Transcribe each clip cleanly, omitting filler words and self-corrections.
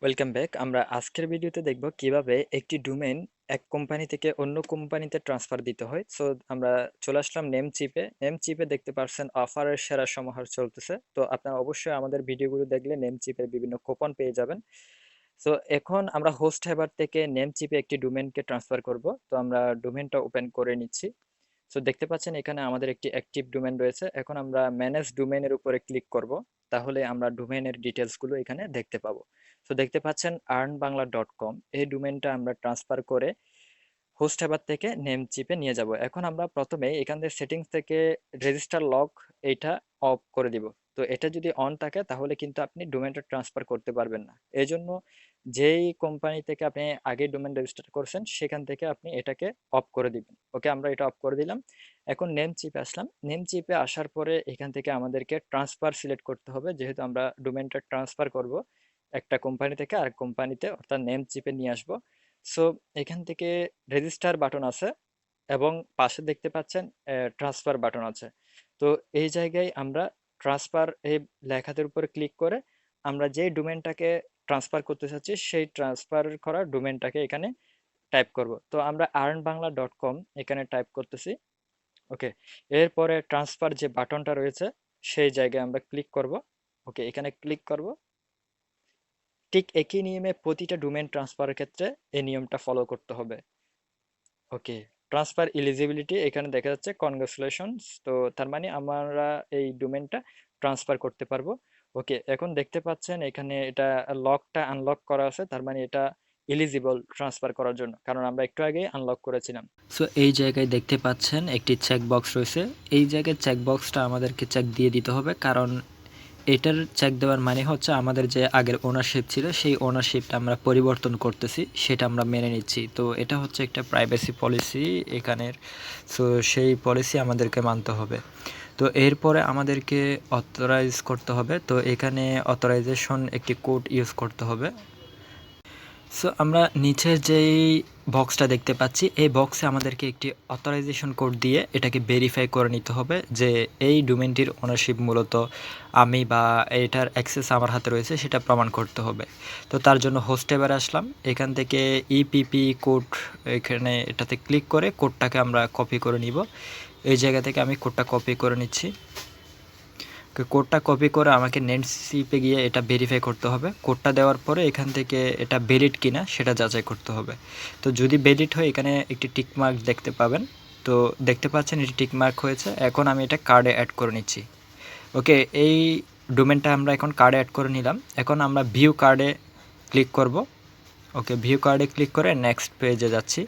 Welcome back. আমরা আজকের ভিডিওতে দেখব কিভাবে একটি ডোমেইন এক কোম্পানি থেকে অন্য কোম্পানিতে ট্রান্সফার দিতে হয়। সো আমরা চলে আসলাম নেমচিপে দেখতে পাচ্ছেন অফারের সেরা সমাহার চলতেছে। তো আপনারা অবশ্যই আমাদের ভিডিওগুলো দেখলে নেমচিপের বিভিন্ন কুপন পেয়ে যাবেন। সো এখন আমরা হোস্ট হেবার থেকে নেমচিপে একটি ডোমেইনকে ট্রান্সফার করব। তো আমরা ডোমেইনটা ওপেন করে নিচ্ছি। সো দেখতে পাচ্ছেন এখানে আমাদের একটি অ্যাক্টিভ ডোমেইন রয়েছে। এখন আমরা ম্যানেজ ডোমেইনের উপরে ক্লিক করব। তাহলে আমরা ডোমেইনের ডিটেলসগুলো এখানে দেখতে পাবো। সো দেখতে পাচ্ছেন earnbangla.com, এই ডোমেইনটা আমরা ট্রান্সফার করে হোস্ট হেবার থেকে নেমচিপে নিয়ে যাব। এখন আমরা প্রথমে এখান থেকে সেটিংস থেকে রেজিস্টার লক এইটা অফ করে দিব। তো এটা যদি অন থাকে তাহলে কিন্তু আপনি ডোমেইনটা ট্রান্সফার করতে পারবেন না। এই জন্য যেই কোম্পানি থেকে আপনি আগে ডোমেইন রেজিস্টার করছেন সেখান থেকে আপনি এটাকে অফ করে দিবেন। ওকে, আমরা এটা অফ করে দিলাম। এখন নেম চিপে আসলাম। নেম চিপে আসার পরে এখান থেকে আমাদেরকে ট্রান্সফার সিলেক্ট করতে হবে, যেহেতু আমরা ডোমেইনটা ট্রান্সফার করব একটা কোম্পানি থেকে আরেক কোম্পানিতে, অর্থাৎ নেম চিপে নিয়ে আসবো। সো এখান থেকে রেজিস্টার বাটন আছে এবং পাশে দেখতে পাচ্ছেন ট্রান্সফার বাটন আছে। তো এই জায়গায় আমরা ট্রান্সফার এই লেখাটার উপর ক্লিক করে আমরা যে ডোমেনটাকে ট্রান্সফার করতে চাচ্ছি সেই ট্রান্সফার করা ডোমেনটাকে এখানে টাইপ করব। তো আমরা earnbangla.com এখানে টাইপ করতেছি। ওকে, এরপরে ট্রান্সফার যে বাটনটা রয়েছে সেই জায়গায় আমরা ক্লিক করব। ওকে, এখানে ক্লিক করব। ঠিক একই নিয়মে প্রতিটা ডোমেন ট্রান্সফারের ক্ষেত্রে এই নিয়মটা ফলো করতে হবে। ওকে, ট্রান্সফার এলিজিবিলিটি এখানে দেখা যাচ্ছে কনগ্রাচুলেশনস। তো তার মানে আমরা এই ডোমেনটা ট্রান্সফার করতে পারবো। ওকে, এখন দেখতে পাচ্ছেন এখানে এটা লকটা আনলক করা আছে, তার মানে এটা এলিজিবল ট্রান্সফার করার জন্য, কারণ আমরা একটু আগে আনলক করেছিলাম। সো এই জায়গায় দেখতে পাচ্ছেন একটি চেক বক্স রয়েছে। এই জায়গায় চেক বক্সটা আমাদেরকে চেক দিয়ে দিতে হবে, কারণ এটার চেক দেওয়ার মানে হচ্ছে আমাদের যে আগের ওনারশিপ ছিল সেই ওনারশিপটা আমরা পরিবর্তন করতেছি, সেটা আমরা মেনে নিচ্ছি। তো এটা হচ্ছে একটা প্রাইভেসি পলিসি এখানের। সো সেই পলিসি আমাদেরকে মানতে হবে। তো এরপরে আমাদেরকে অথরাইজ করতে হবে। তো এখানে অথরাইজেশন একটি কোড ইউজ করতে হবে। সো আমরা নিচের যেই বক্সটা দেখতে পাচ্ছি এই বক্সে আমাদেরকে একটি অথরাইজেশন কোড দিয়ে এটাকে ভেরিফাই করে নিতে হবে যে এই ডোমেনটির ওনারশিপ মূলত আমি বা এটার অ্যাক্সেস আমার হাতে রয়েছে সেটা প্রমাণ করতে হবে। তো তার জন্য হোস্ট এবারে আসলাম। এখান থেকে ইপিপি কোড, এখানে এটাতে ক্লিক করে কোডটাকে আমরা কপি করে নিব। এই জায়গা থেকে আমি কোডটা কপি করে নিচ্ছি। কোডটা কপি করে আমাকে নেটশিপে গিয়ে এটা ভেরিফাই করতে হবে। কোডটা দেওয়ার পরে এখান থেকে এটা ভ্যালিড কিনা সেটা যাচাই করতে হবে। তো যদি ভ্যালিড হয় এখানে একটি টিক মার্ক দেখতে পাবেন। তো দেখতে পাচ্ছেন এটি টিক মার্ক হয়েছে। এখন আমি এটা কার্ডে অ্যাড করে নিচ্ছি। ওকে, এই ডোমেনটা আমরা এখন কার্ডে অ্যাড করে নিলাম। এখন আমরা ভিউ কার্ডে ক্লিক করব। ওকে, ভিউ কার্ডে ক্লিক করে নেক্সট পেজে যাচ্ছি।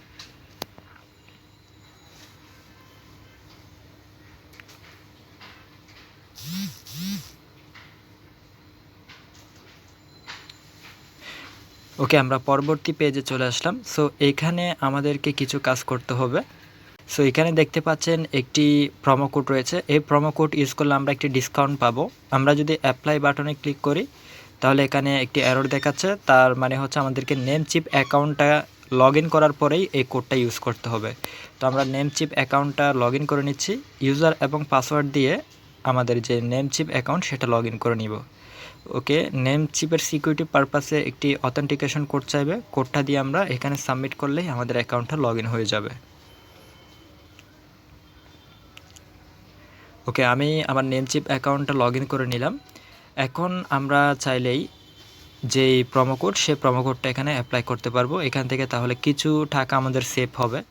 ওকে, আমরা পরবর্তী পেজে চলে আসলাম। সো এখানে আমাদেরকে কিছু কাজ করতে হবে। সো এখানে দেখতে পাচ্ছেন একটি প্রোমো কোড রয়েছে। এই প্রোমো কোড ইউজ করলে আমরা একটি ডিসকাউন্ট পাবো। আমরা যদি অ্যাপ্লাই বাটনে ক্লিক করি তাহলে এখানে একটি এরর দেখাচ্ছে, তার মানে হচ্ছে আমাদেরকে নেমচিপ অ্যাকাউন্টটা লগ ইন করার পরেই এই কোডটা ইউজ করতে হবে। তো আমরা নেমচিপ অ্যাকাউন্টটা লগ ইন করে নিচ্ছি। ইউজার এবং পাসওয়ার্ড দিয়ে আমাদের যে নেমচিপ অ্যাকাউন্ট সেটা লগ ইন করে নিব। ওকে, নেমচিপের সিকিউরিটি পারপাসে একটি অথেন্টিকেশন কোড চাইবে। কোডটা দিয়ে আমরা এখানে সাবমিট করলেই আমাদের অ্যাকাউন্টটা লগ ইন হয়ে যাবে। ওকে, আমি আমার নেমচিপ অ্যাকাউন্টটা লগ ইন করে নিলাম। এখন আমরা চাইলেই যেই প্রোমো কোড সেই প্রোমো কোডটা এখানে অ্যাপ্লাই করতে পারবো এখান থেকে, তাহলে কিছু টাকা আমাদের সেভ হবে।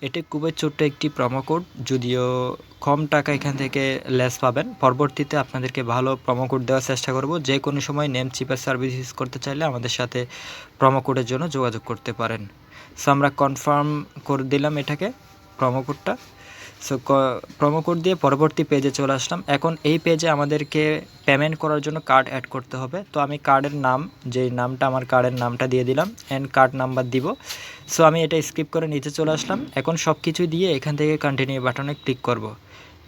এটি খুবই ছোট্ট একটি প্রোমো কোড, যদিও কম টাকা এখান থেকে লেস পাবেন। পরবর্তীতে আপনাদেরকে ভালো প্রোমো কোড দেওয়ার চেষ্টা করব। যে কোনো সময় নেমচিপের সার্ভিস ইউজ করতে চাইলে আমাদের সাথে প্রোমো কোডের জন্য যোগাযোগ করতে পারেন। সো আমরা কনফার্ম করে দিলাম এটাকে, প্রোমো কোডটা। সো প্রোমো কোড দিয়ে পরবর্তী পেজে চলে আসলাম। এখন এই পেজে আমাদেরকে পেমেন্ট করার জন্য কার্ড অ্যাড করতে হবে। তো আমি কার্ডের নাম, যেই নামটা আমার কার্ডের নামটা দিয়ে দিলাম, অ্যান্ড কার্ড নাম্বার দিব। সো আমি এটা স্কিপ করে নিচে চলে আসলাম। এখন সব কিছু দিয়ে এখান থেকে কন্টিনিউ বাটনে ক্লিক করব।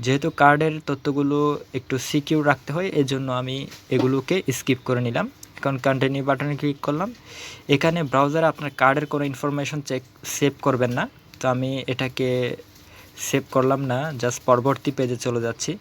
যেহেতু কার্ডের তথ্যগুলো একটু সিকিউর রাখতে হয় এজন্য আমি এগুলোকে স্কিপ করে নিলাম। এখন কন্টিনিউ বাটনে ক্লিক করলাম। এখানে ব্রাউজারে আপনার কার্ডের কোনো ইনফরমেশন সেভ করবেন না। তো আমি এটাকে সেভ করলাম না, জাস্ট পরবর্তী পেজে চলে যাচ্ছি।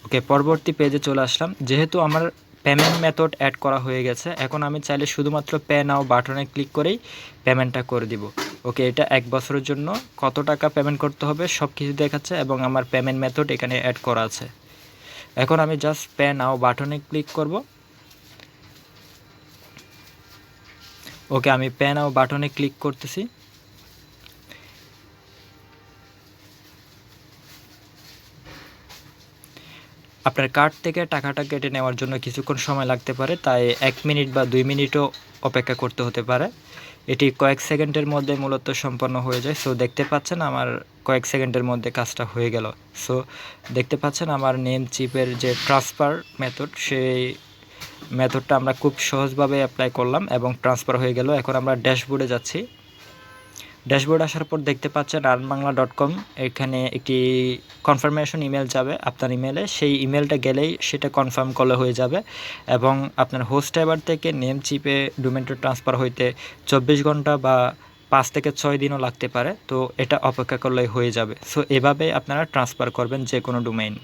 ওকে, পরবর্তী পেজে চলে আসলাম। যেহেতু আমার পেমেন্ট মেথড অ্যাড করা হয়ে গেছে। এখন আমি চাইলে শুধুমাত্র পে নাও বাটনে ক্লিক করেই পেমেন্টটা করে দিব। ওকে, এটা 1 বছরের জন্য কত টাকা পেমেন্ট করতে হবে সব কিছু দেখাচ্ছে এবং আমার পেমেন্ট মেথড এখানে অ্যাড করা আছে। এখন আমি জাস্ট পে নাও বাটনে ক্লিক করব। ওকে, আমি পে নাও বাটনে ক্লিক করতেছি। আপনার কার্ড থেকে টাকাটা কেটে নেওয়ার জন্য কিছুক্ষণ সময় লাগতে পারে, তাই 1 মিনিট বা 2 মিনিটও অপেক্ষা করতে হতে পারে। এটি কয়েক সেকেন্ডের মধ্যে মূলত সম্পন্ন হয়ে যায়। সো দেখতে পাচ্ছেন আমার কয়েক সেকেন্ডের মধ্যে কাজটা হয়ে গেল। সো দেখতে পাচ্ছেন আমার নেম চিপের যে ট্রান্সফার মেথড, সেই মেথডটা আমরা খুব সহজভাবে অ্যাপ্লাই করলাম এবং ট্রান্সফার হয়ে গেল। এখন আমরা ড্যাশবোর্ডে যাচ্ছি। ড্যাশবোর্ড আসার পর দেখতে পাচ্ছেন earnbangla.com, এখানে একটি কনফার্মেশন ইমেল যাবে আপনার ইমেলে। সেই ইমেলটা গেলেই সেটা কনফার্ম করলে হয়ে যাবে এবং আপনার হোস্ট এবার থেকে নেম চিপে ডোমেনটা ট্রান্সফার হইতে 24 ঘন্টা বা 5 থেকে 6 দিনও লাগতে পারে। তো এটা অপেক্ষা করলেই হয়ে যাবে। সো এভাবে আপনারা ট্রান্সফার করবেন যে কোনো ডোমেইন।